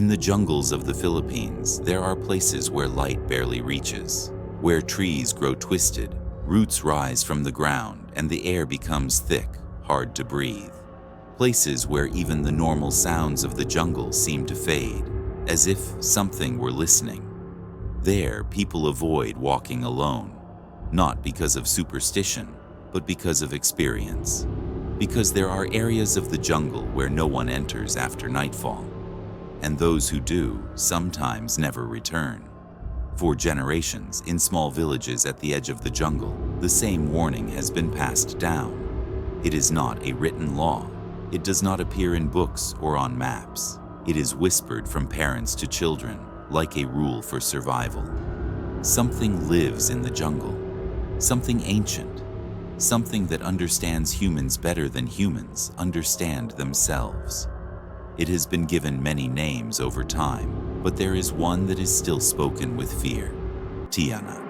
In the jungles of the Philippines, there are places where light barely reaches, where trees grow twisted, roots rise from the ground, and the air becomes thick, hard to breathe. Places where even the normal sounds of the jungle seem to fade, as if something were listening. There, people avoid walking alone, not because of superstition, but because of experience. Because there are areas of the jungle where no one enters after nightfall, and those who do sometimes never return. For generations, in small villages at the edge of the jungle, the same warning has been passed down. It is not a written law. It does not appear in books or on maps. It is whispered from parents to children, like a rule for survival. Something lives in the jungle, something ancient, something that understands humans better than humans understand themselves. It has been given many names over time, but there is one that is still spoken with fear: Tiyanak.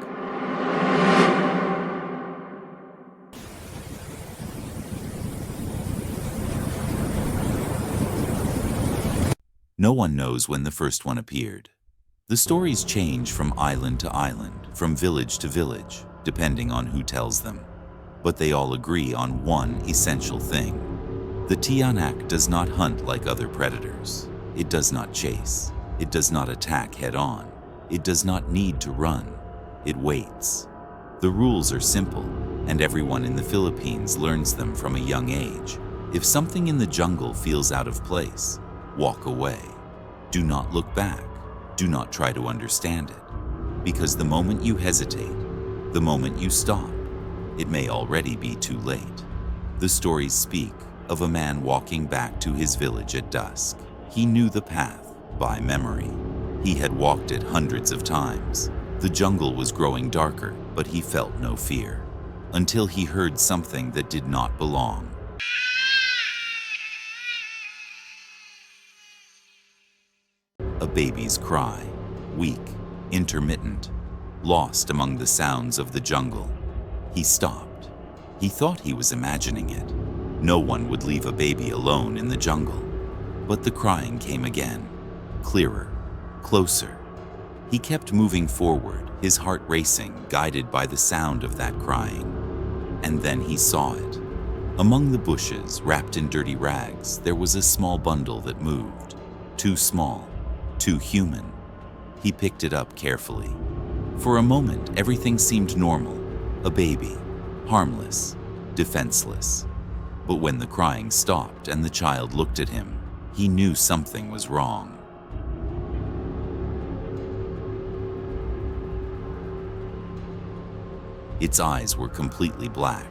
No one knows when the first one appeared. The stories change from island to island, from village to village, depending on who tells them. But they all agree on one essential thing. The Tiyanak does not hunt like other predators. It does not chase. It does not attack head-on. It does not need to run. It waits. The rules are simple, and everyone in the Philippines learns them from a young age. If something in the jungle feels out of place, walk away. Do not look back. Do not try to understand it. Because the moment you hesitate, the moment you stop, it may already be too late. The stories speak of a man walking back to his village at dusk. He knew the path by memory. He had walked it hundreds of times. The jungle was growing darker, but he felt no fear, until he heard something that did not belong. A baby's cry, weak, intermittent, lost among the sounds of the jungle. He stopped. He thought he was imagining it. No one would leave a baby alone in the jungle. But the crying came again, clearer, closer. He kept moving forward, his heart racing, guided by the sound of that crying. And then he saw it. Among the bushes, wrapped in dirty rags, there was a small bundle that moved. Too small, too human. He picked it up carefully. For a moment, everything seemed normal. A baby, harmless, defenseless. But when the crying stopped and the child looked at him, he knew something was wrong. Its eyes were completely black,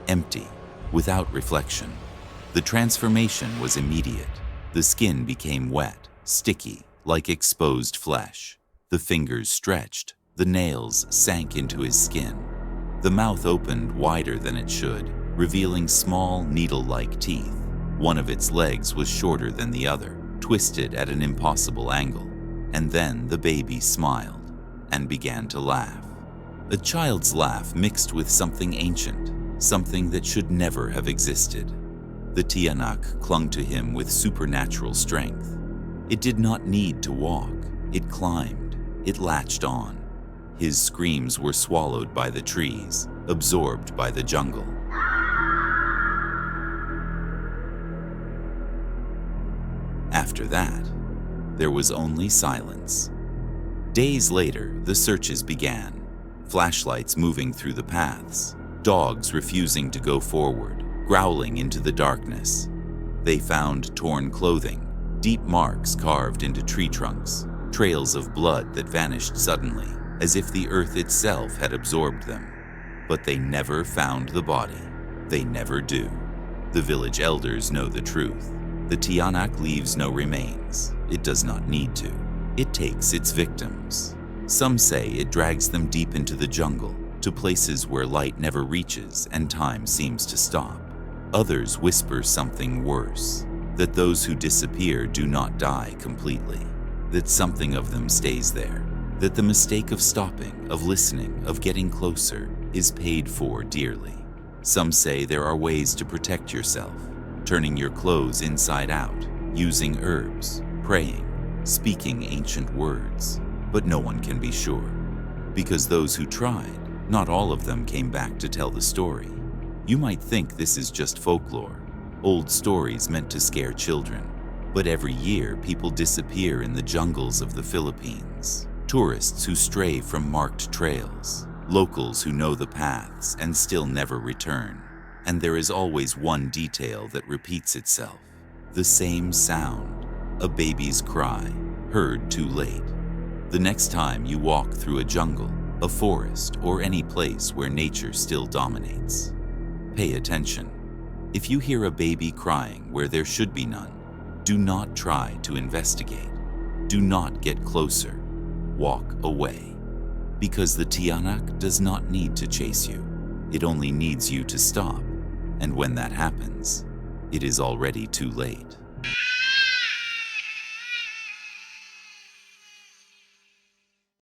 empty, without reflection. The transformation was immediate. The skin became wet, sticky, like exposed flesh. The fingers stretched, the nails sank into his skin. The mouth opened wider than it should, revealing small, needle-like teeth. One of its legs was shorter than the other, twisted at an impossible angle. And then the baby smiled and began to laugh. A child's laugh mixed with something ancient, something that should never have existed. The Tiyanak clung to him with supernatural strength. It did not need to walk. It climbed. It latched on. His screams were swallowed by the trees, absorbed by the jungle. After that, there was only silence. Days later, the searches began. Flashlights moving through the paths, dogs refusing to go forward, growling into the darkness. They found torn clothing, deep marks carved into tree trunks, trails of blood that vanished suddenly, as if the earth itself had absorbed them. But they never found the body. They never do. The village elders know the truth. The Tiyanak leaves no remains. It does not need to. It takes its victims. Some say it drags them deep into the jungle, to places where light never reaches and time seems to stop. Others whisper something worse, that those who disappear do not die completely, that something of them stays there, that the mistake of stopping, of listening, of getting closer is paid for dearly. Some say there are ways to protect yourself, turning your clothes inside out, using herbs, praying, speaking ancient words, but no one can be sure. Because those who tried, not all of them came back to tell the story. You might think this is just folklore, old stories meant to scare children. But every year, people disappear in the jungles of the Philippines. Tourists who stray from marked trails, locals who know the paths and still never return. And there is always one detail that repeats itself. The same sound, a baby's cry, heard too late. The next time you walk through a jungle, a forest, or any place where nature still dominates, pay attention. If you hear a baby crying where there should be none, do not try to investigate. Do not get closer. Walk away. Because the Tiyanak does not need to chase you. It only needs you to stop. And when that happens, it is already too late.